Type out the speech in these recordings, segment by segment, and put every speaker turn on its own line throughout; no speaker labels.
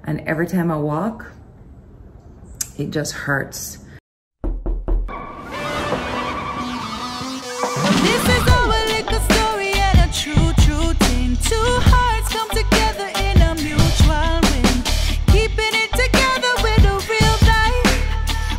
and every time I walk, it just hurts.
This is our little story and a true thing. Two hearts come together in a mutual win. Keeping it together with a real life.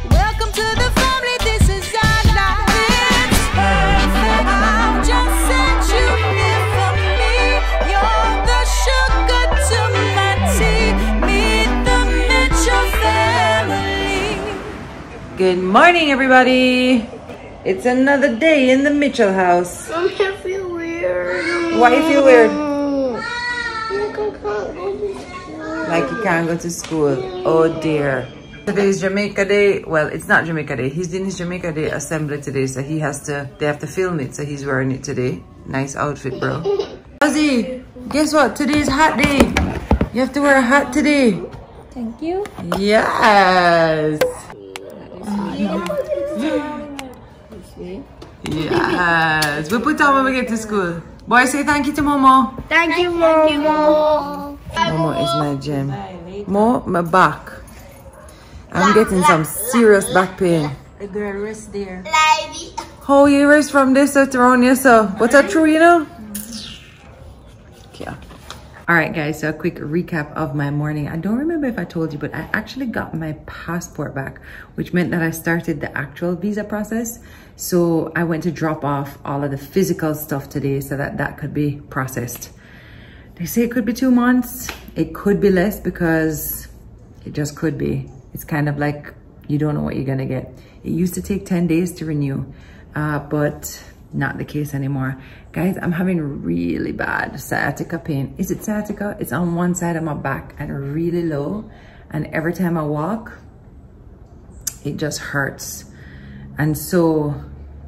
Welcome to the family, this is our life. It's perfect. I'll just set you here for me. You're the sugar to my tea. Meet the Mitchell family.
Good morning, everybody. It's another day in the Mitchell house.
I feel weird.
Why you feel weird?
Like I can't go to school.
Like you can't go to school. Oh dear. Today is Jamaica Day. Well, it's not Jamaica Day. He's doing his Jamaica Day assembly today, so they have to film it, so he's wearing it today. Nice outfit, bro. Ozzy, guess what? Today is hot day. You have to wear a hat today.
Thank you.
Yes. Yes. We'll put on when we get to school. Boy, say thank you to Momo.
Thank you, Momo.
Momo is my gem. Mo, my back. I'm getting some serious back pain.
The girl rest there.
How you rest from this out around yourself? What's that true, you know? Yeah. All right, guys, so a quick recap of my morning. I don't remember if I told you, but I actually got my passport back, which meant that I started the actual visa process. So I went to drop off all of the physical stuff today so that that could be processed. They say it could be 2 months. It could be less because it just could be. It's kind of like you don't know what you're gonna get. It used to take 10 days to renew, but not the case anymore. Guys, I'm having really bad sciatica pain. Is it sciatica? It's on one side of my back and really low. And every time I walk, it just hurts. And so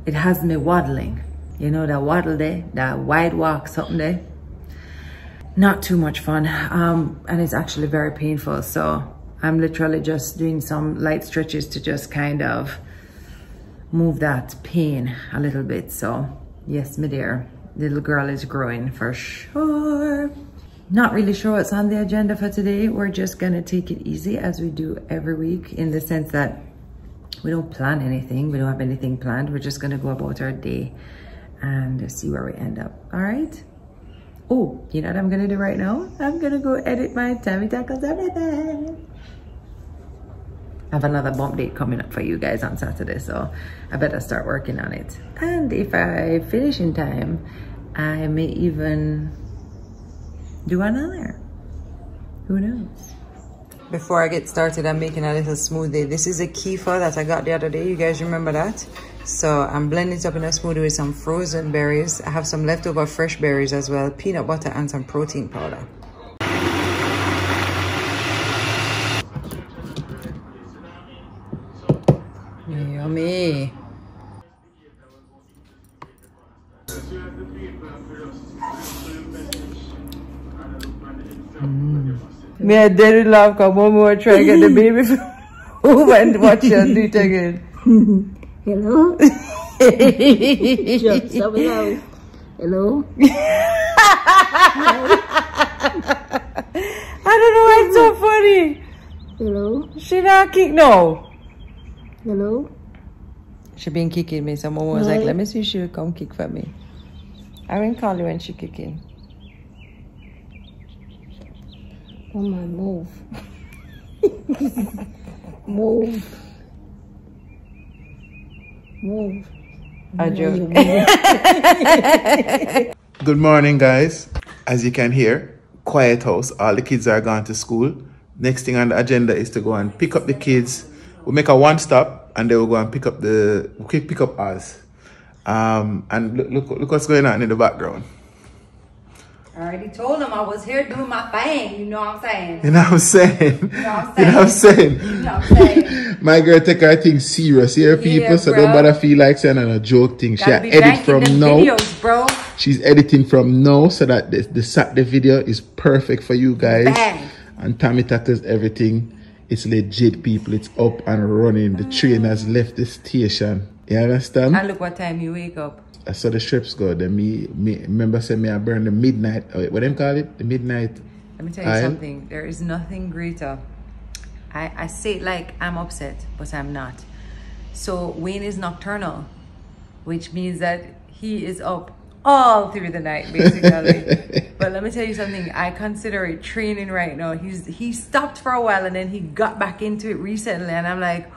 it has me waddling. You know, that waddle day, that wide walk, something there. Not too much fun. And it's actually very painful. So I'm literally just doing some light stretches to just kind of move that pain a little bit. So yes, my dear, little girl is growing for sure. Not really sure what's on the agenda for today. We're just gonna take it easy as we do every week, in the sense that we don't plan anything. We don't have anything planned. We're just gonna go about our day and see where we end up. All right. Oh, you know what I'm gonna do right now? I'm gonna go edit my Tami Tackles Everything. I have another bump date coming up for you guys on Saturday, so I better start working on it. And if I finish in time, I may even do another. Who knows? Before I get started, I'm making a little smoothie. This is a kefir that I got the other day. You guys remember that? So I'm blending it up in a smoothie with some frozen berries. I have some leftover fresh berries as well, peanut butter and some protein powder. Yummy. Me a dead love because Momo try to get the baby home and watch her do it again.
Hello? Just so hello. Hello?
I don't know why it's so funny.
Hello?
She not kick no.
Hello?
She been kicking me, so Momo was like, let me see if she'll come kick for me. I will call you when she kicking.
Come on, move. Move. Move.
A joke.
Good morning, guys. As you can hear, quiet house. All the kids are gone to school. Next thing on the agenda is to go and pick up the kids. We'll make a one stop and then we'll go and pick up us. And look what's going on in the background.
I already told them I was here doing my thing. You know what I'm saying?
You know what I'm saying?
You know what I'm saying?
You know what I'm saying?
You know what I'm saying?
My girl take her things serious here, people,
Yeah,
so
bro.
don't bother feel like saying a joke thing. She
Gotta be
edit from
banking them
now.
videos, bro.
She's editing from now so that the video is perfect for you guys.
Bang.
And Tami tackles everything. It's legit, people. It's up and running. The train has left the station. You understand?
And look what time you wake up.
I saw the strips go. Then me remember saying me I burn the midnight. What them call it? The midnight.
Let me tell you something. There is nothing greater. I say it like I'm upset, but I'm not. So Wayne is nocturnal, which means that he is up all through the night, basically. But let me tell you something. I consider it training right now. He stopped for a while and then he got back into it recently, and I'm like,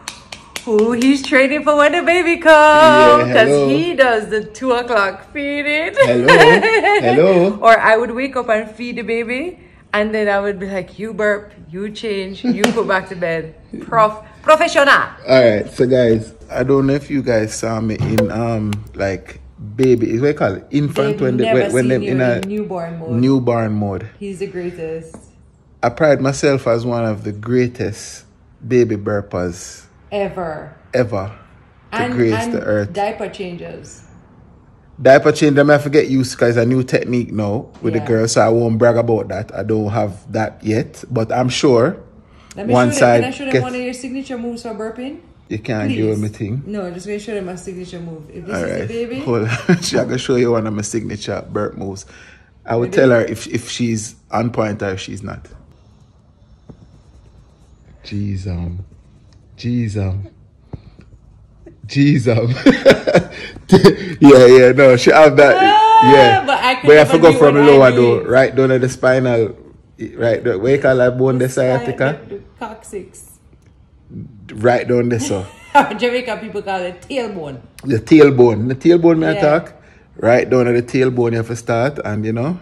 oh, he's training for when the baby comes, because he does the 2 o'clock feeding. Hello. Or I would wake up and feed the baby, and then I would be like, you burp, you change, you go back to bed. Professional.
All right, so guys, I don't know if you guys saw me in like baby, is what I call it, infant, when they're in a newborn mode.
He's the greatest.
I pride myself as one of the greatest baby burpers ever to grace the earth.
Diaper changes.
Diaper change, I forget use because it's a new technique now with the girls, so I won't brag about that. I don't have that yet, but I'm sure once
Can I show them one of your signature moves for burping?
You can't give me thing.
No, just going to show them my signature move. If this is the baby.
Hold on. I'm going to show you one of my signature burp moves. I would tell her if she's on point or if she's not. Jeez. yeah, no, she have that. But I forgot from lower though, right down at the spinal, right, where you call that bone, the sciatica?
The coccyx.
Right down there, so.
Jamaican people call it tailbone.
The tailbone. The tailbone may attack. Right down at the tailbone you have to start, and you know,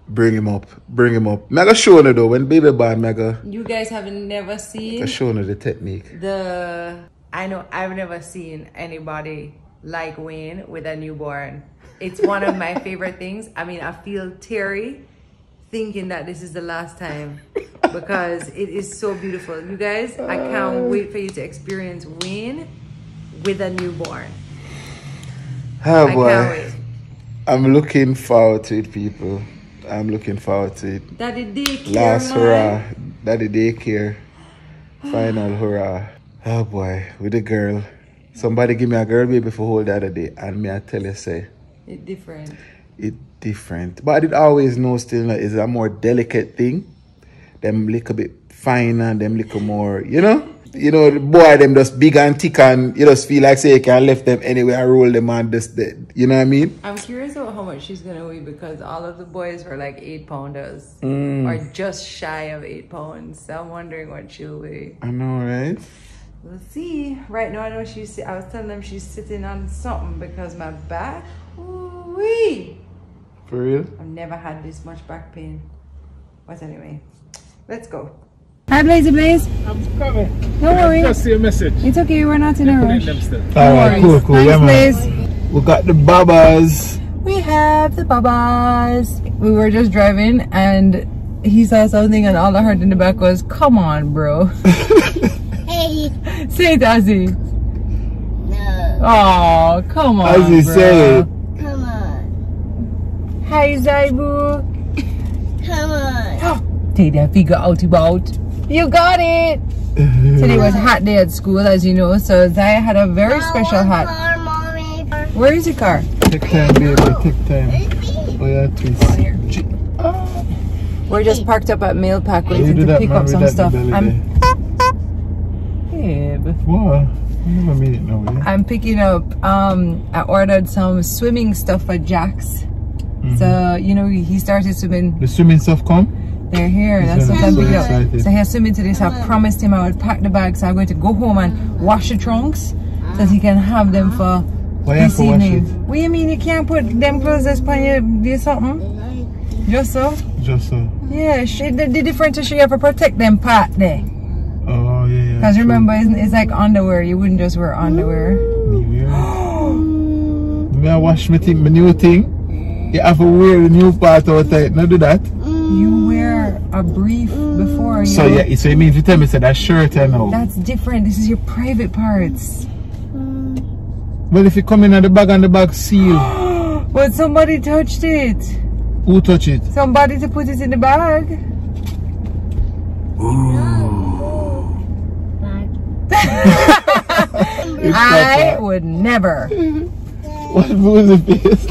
bring him up. Me go show you though, when baby born,
you guys have never seen.
I show you the technique.
I know I've never seen anybody like Wayne with a newborn. It's one of my favorite things. I mean, I feel teary thinking that this is the last time, because it is so beautiful. You guys, I can't wait for you to experience Wayne with a newborn.
Oh boy. I can't wait. I'm looking forward to it, people. I'm looking forward to it.
Daddy daycare.
Last hurrah. Daddy daycare. Final hurrah. Oh boy, with the girl. Somebody give me a girl baby for hold the other day, and me I tell you say
it's different.
It's different. But I did always know still that it's a more delicate thing. Them little bit finer, them little more, you know? You know, the boy them just big and thick, and you just feel like say you can left them anywhere and roll them and just you know what I mean?
I'm curious about how much she's gonna weigh, because all of the boys were like 8-pounders or just shy of 8 pounds. So I'm wondering what she'll weigh.
I know, right?
Let's see. Right now I know I was telling them she's sitting on something because my back, ooh-wee.
For real?
I've never had this much back pain. But anyway, let's go.
Hi, Blaze.
I'm coming.
Don't worry.
Just see a message.
It's okay, we're not in a rush.
Alright, cool.
Thanks,
Yeah,
Blaze.
We got the babas.
We have the babas. We were just driving and he saw something and all I heard in the back was, come on, bro.
Hey.
Say it, Ozzy.
No.
Oh, come on,
Ozzy,
bro.
Say it. Come on.
Hi, Zaibu.
Come on.
Take that figure out about. You got it. Today was a hot day at school, as you know, so Zaya had a very special hat.
Car, Mommy.
Where is your car?
Take time, baby. Take time. Oh, yeah, twist.
We're just parked up at Mail Pack waiting to pick up some stuff. Babe.
What? I never made it now. Yeah?
I'm picking up, I ordered some swimming stuff for Jax. So, you know, he started swimming.
The swimming stuff come?
They're here. That's what I'm picking up. So he's swimming today, so I promised him I would pack the bag. So I'm going to go home and wash the trunks so that he can have them for this evening. What do you mean you can't put them clothes just on you do something? Just so?
Just so.
Yeah, the difference is you have to protect them part there.
Oh, yeah.
Because remember, it's like underwear. You wouldn't just wear underwear.
Maybe I wash my new thing. You have to wear the new part out there. Not do that.
You wear a brief before.
So yeah, so you mean to tell me that shirt I know?
That's different. This is your private parts.
Well, if you come in at the bag and the bag seal.
But somebody touched it.
Who touched it?
Somebody to put it in the bag. I would never.
What was the face?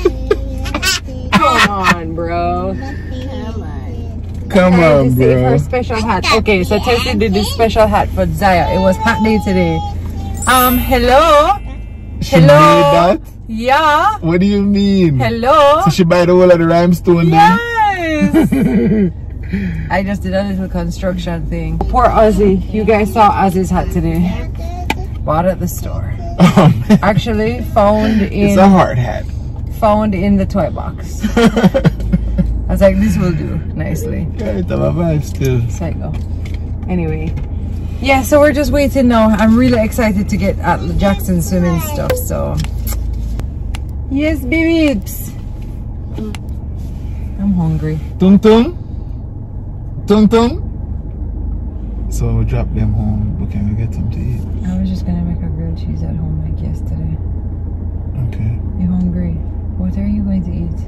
Come on, bro.
Come on.
Come on, bro.
Her special hat. Okay, so Tessie did this special hat for Zaya. It was hot day today. Hello?
She
Hello?
made that?
Yeah.
What do you mean?
Hello?
So she buy the whole of the rhinestone
Yes. I just did a little construction thing. Poor Ozzy. You guys saw Ozzy's hat today. Bought at the store. Actually found in...
It's a hard hat.
Found in the toy box. I was like, this will do nicely.
Yeah, it's a vibe still.
Psycho. Anyway. Yeah, so we're just waiting now. I'm really excited to get at Jackson swimming stuff, so... Yes, babies. I'm hungry.
Tung tung? Tung tung? So we drop them home, but can we get some to eat?
I was just gonna make a grilled cheese at home like yesterday.
Okay.
You hungry? What are you going to eat?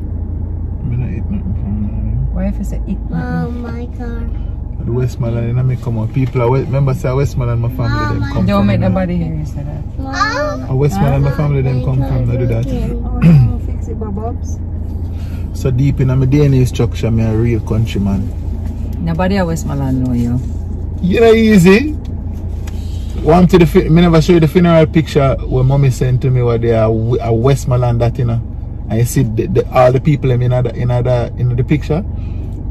I'm gonna eat nothing from now.
Why if I say eat
Oh
nothing?
my God.
The Westmoreland, I may come on. People are remember say Westmoreland, my family them come
Don't
from.
make
you know.
nobody hear you say that.
Mom.
A Westmoreland, my family them come from. They do that.
Oh, no, fix it, Bobs.
So deep in my DNA structure, me a real countryman.
Nobody at Westmoreland know you.
You know, easy. One to the me never show you the funeral picture where mommy sent to me where they are a Westmoreland that, you know. And you see all the people them in the picture,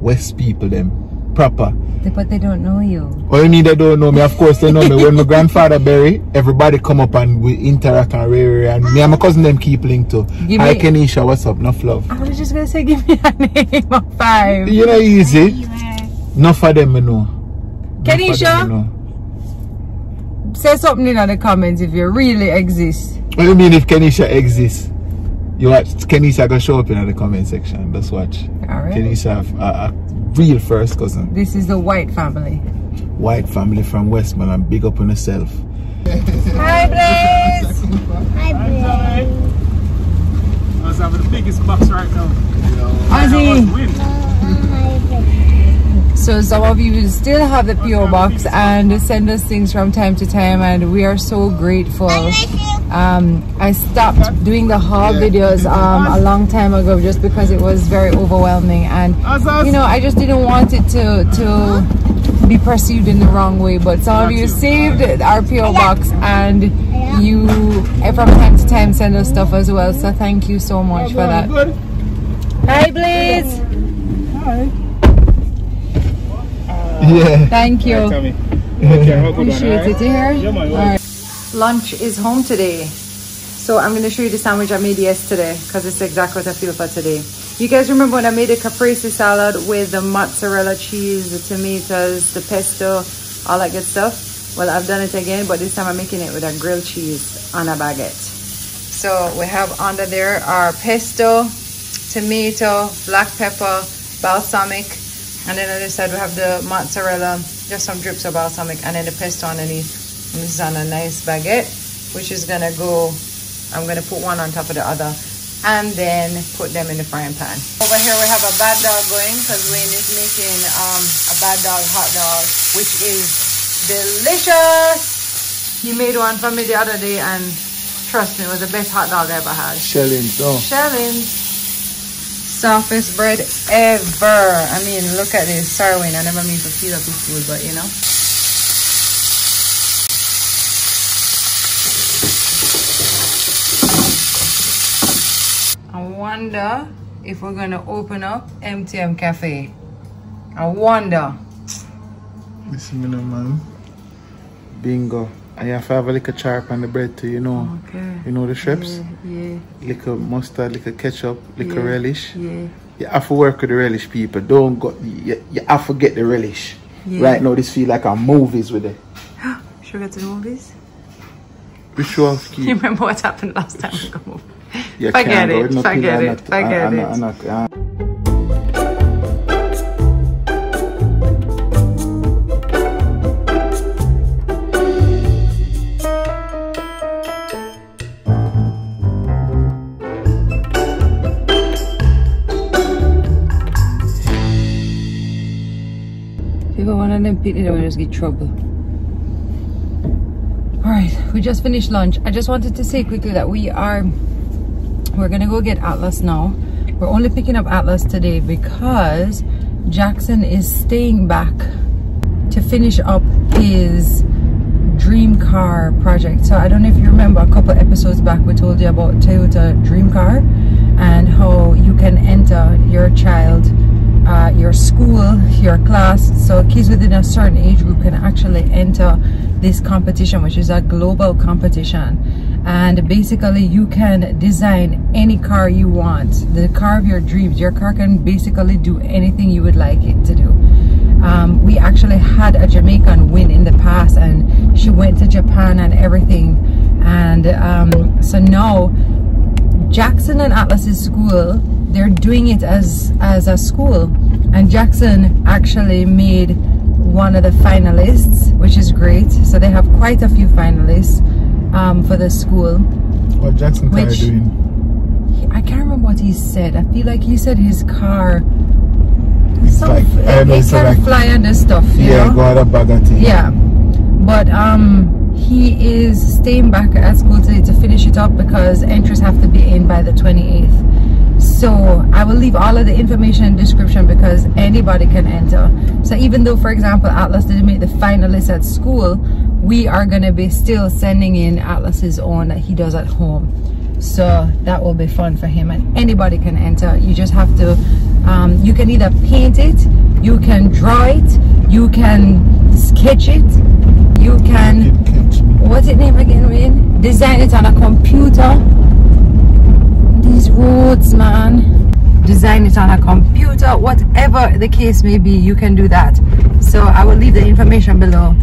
West people them, proper.
But they don't know you.
What you mean they don't know me? Of course they know me. When my grandfather bury, everybody come up and we interact and rare, and me and my cousin them keep linked to. Hi Kenisha, what's up? Enough love.
I was just gonna say give me a name of 5.
You know easy. Enough of them I know.
Kenisha, say something in the comments if you really exist.
What do you mean if Kenisha exists? You watch Kenisha gonna show up in the comment section. Just watch.
Alright.
Kenisha a real first cousin.
This is the White family.
White family from Westmoreland. Big up on yourself.
Hi Blaze!
Hi, baby.
I was having the biggest box right now.
Ozzy!
Hi, baby.
So some of you still have the PO box and send us things from time to time, and we are so grateful. I stopped doing the haul videos a long time ago just because it was very overwhelming, and you know, I just didn't want it to be perceived in the wrong way. But some of you saved our PO box and you from time to time send us stuff as well, so thank you so much for that. Hi Blaze!
Hi.
Yeah.
Thank you.
Tami.
Appreciate it here.
Yeah, man.
All right. Lunch is home today, so I'm going to show you the sandwich I made yesterday because it's exactly what I feel for today. You guys remember when I made a caprese salad with the mozzarella cheese, the tomatoes, the pesto, all that good stuff? Well, I've done it again, but this time I'm making it with a grilled cheese on a baguette. So we have under there our pesto, tomato, black pepper, balsamic, and then on the other side we have the mozzarella, just some drips of balsamic, and then the pesto underneath. And this is on a nice baguette, which is gonna go, I'm gonna put one on top of the other and then put them in the frying pan. Over here we have a bad dog going because Wayne is making a bad dog hot dog, which is delicious. He made one for me the other day and trust me, it was the best hot dog I ever had.
Shellings, oh.
Shellings. Softest bread ever. I mean, look at this. Sorry, Wayne, I never mean to feel up his food, but you know. I wonder if we're gonna open up MTM Cafe. I wonder.
Listen, man. Bingo. I have to have a little char on the bread too, you know.
Okay.
You know the strips?
Yeah.
Little mustard, little ketchup, little relish.
Yeah.
You have to work with the relish, people. Don't go. You have to get the relish.
Yeah.
Right now, this feel like a movies with it.
Should we go to the movies?
We sure have
You remember what happened last time we got moved?
You
Forget
can't go.
it.
No
Forget
pillar,
it. Forget it. If one of them pick it up, we'll just get trouble. Alright, we just finished lunch. I just wanted to say quickly that we're gonna go get Atlas now. We're only picking up Atlas today because Jackson is staying back to finish up his dream car project. So I don't know if you remember, a couple episodes back we told you about Toyota Dream Car and how you can enter your child, your school, your class. So kids within a certain age group can actually enter this competition, which is a global competition. And basically you can design any car you want, the car of your dreams. Your car can basically do anything you would like it to do. We actually had a Jamaican win in the past, and she went to Japan and everything. And so now Jackson and Atlas's school, they're doing it as a school, and Jackson actually made one of the finalists, which is great. So they have quite a few finalists for the school.
What Jackson car doing?
I can't remember what he said. I feel like he said his car, it can fly under stuff, you know?
Go out of Bagatti.
Yeah, but he is staying back at school today to finish it up because entries have to be in by the 28th. So I will leave all of the information in the description because anybody can enter. So even though, for example, Atlas didn't make the finalists at school, we are going to be still sending in Atlas's own that he does at home. So that will be fun for him, and anybody can enter. You just have to you can either paint it, you can draw it, you can sketch it, you can, what's it name again, Wayne? Design it on a computer. These roads, man, design it on a computer. Whatever the case may be, you can do that. So I will leave the information below,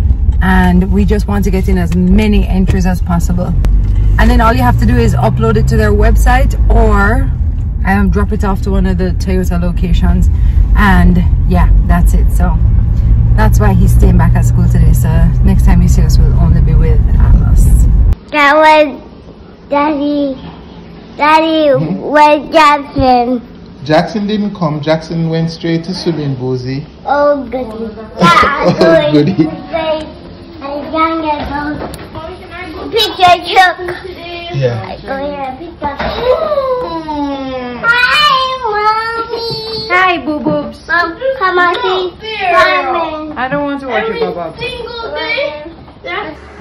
and we just want to get in as many entries as possible. And then all you have to do is upload it to their website, or drop it off to one of the Toyota locations, and yeah, that's it. So that's why he's staying back at school today. So next time you see us, we'll only be with Atlas.
That was Daddy. Daddy, where's Jackson?
Jackson didn't come. Jackson went straight to swimming, Bozy.
Oh, goody.
Oh, goody.
Picture truck.
Yeah.
I go here and picture. Hi, Mommy.
Hi, boo boobs.
Mom, come on, see. Coming.
I don't want to watch your bubble.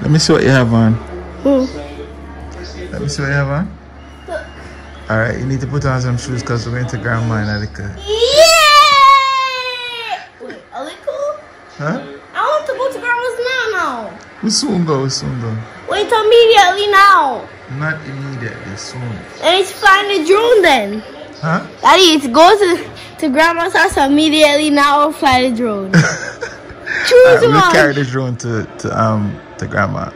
Let me see what you have on. Let me see what you have on. Alright, you need to put on some shoes because we're going to Grandma and Alika.
Yeah! Wait, Alika?
Huh?
I want to go to Grandma's now.
We'll soon go,
Wait immediately now.
Not immediately, soon.
And it's flying the drone then.
Huh?
Daddy, it's go to Grandma's house immediately now or fly the drone. Choose one.
We'll carry the drone to Grandma.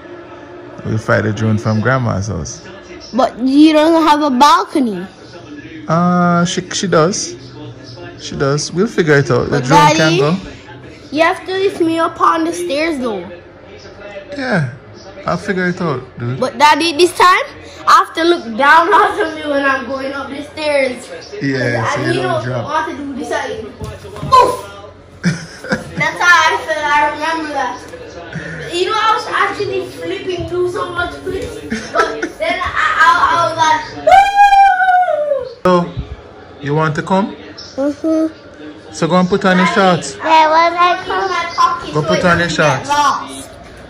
We'll fly the drone from Grandma's house.
But you don't have a balcony.
She does. She does. We'll figure it out. The
But
drone
Daddy,
can go.
You have to lift me up on the stairs though.
Yeah, I'll figure it out, dude.
But Daddy, this time I have to look down onto me when I'm going up the stairs.
Yeah, so you don't drop.
I want to do this side. Oof! That's how I feel. I remember that. You know, I was actually flipping through so much flips, but then I was like, woo!
So, you want to come? So go and put on your shorts.
There was I come my pocket.
Go put on your shorts.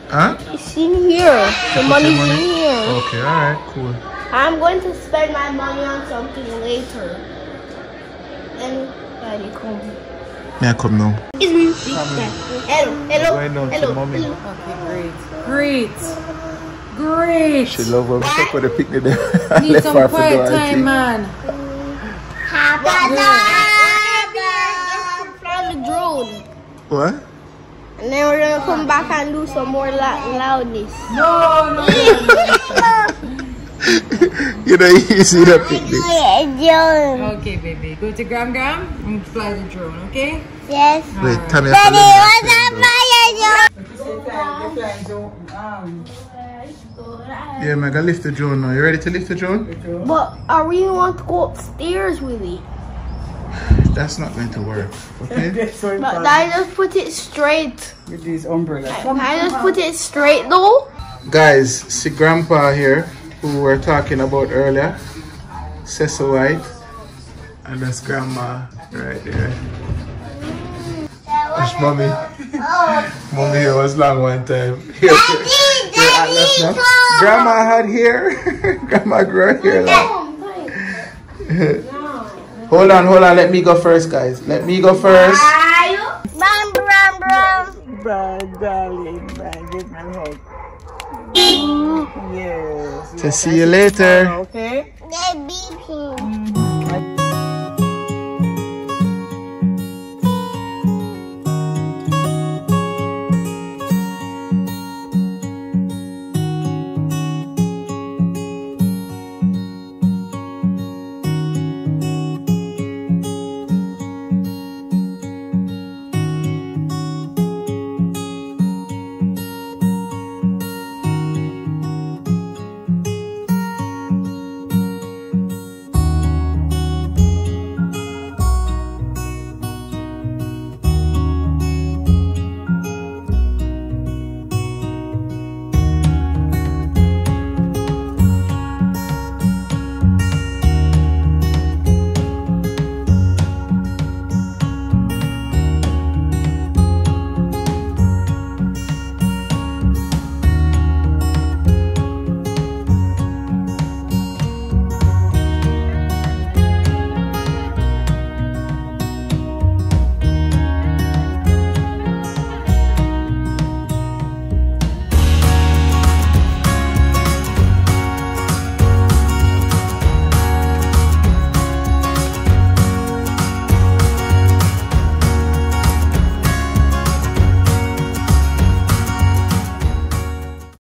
Huh?
It's in here. The money's in here.
Okay, alright, cool.
I'm going to spend my money on something later. And Daddy, come.
May I come now?
It's me. Hello.
Going down to Mommy.
Okay, great. Great.
She love when we take for the picnic there.
Need some quiet time, man.
Fly the drone.
What?
And then we're gonna come back and do some more loudness.
No.
You know, you see that picnic.
Okay, baby. Go to Gram and fly the drone, okay?
Yes.
Wait, Tami,
Daddy, what's up,
yeah, man, I gotta lift the drone now. You ready to lift the drone?
But I really want to go upstairs with it.
That's not going to work, okay?
But I just put it straight.
With these umbrellas.
I just put it straight though.
Guys, see Grandpa here, who we were talking about earlier. Cecil White. And that's Grandma right there. Gosh, mommy. Mommy here was long one time. Here, Grandma had hair. Grandma grew hair. Hold on. Let me go first, guys. Let me go first.
Bye, darling. Bye, give me a hug. Yes.
To see you later.
Okay.